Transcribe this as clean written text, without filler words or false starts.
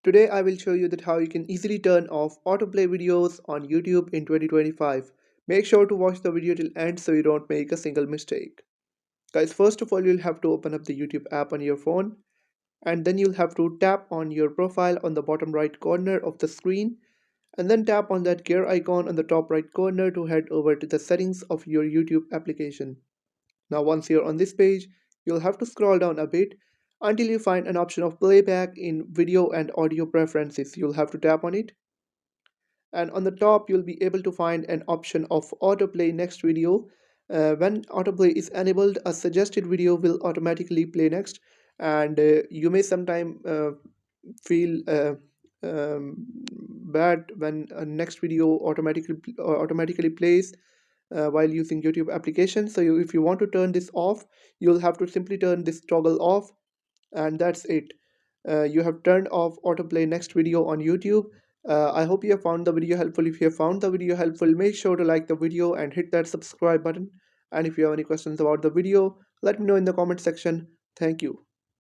Today I will show you that how you can easily turn off autoplay videos on YouTube in 2025. Make sure to watch the video till end so you don't make a single mistake. Guys, first of all you'll have to open up the YouTube app on your phone, and then you'll have to tap on your profile on the bottom right corner of the screen, and then tap on that gear icon on the top right corner to head over to the settings of your YouTube application. Now once you're on this page, you'll have to scroll down a bit until you find an option of playback in video and audio preferences. You'll have to tap on it, and on the top you'll be able to find an option of autoplay next video. When autoplay is enabled, a suggested video will automatically play next, and you may sometime feel bad when a next video automatically plays while using YouTube application. So if you want to turn this off, you'll have to simply turn this toggle off, and that's it. You have turned off autoplay next video on YouTube. I hope you have found the video helpful. If you have found the video helpful, make sure to like the video and hit that subscribe button. And if you have any questions about the video, let me know in the comment section. Thank you.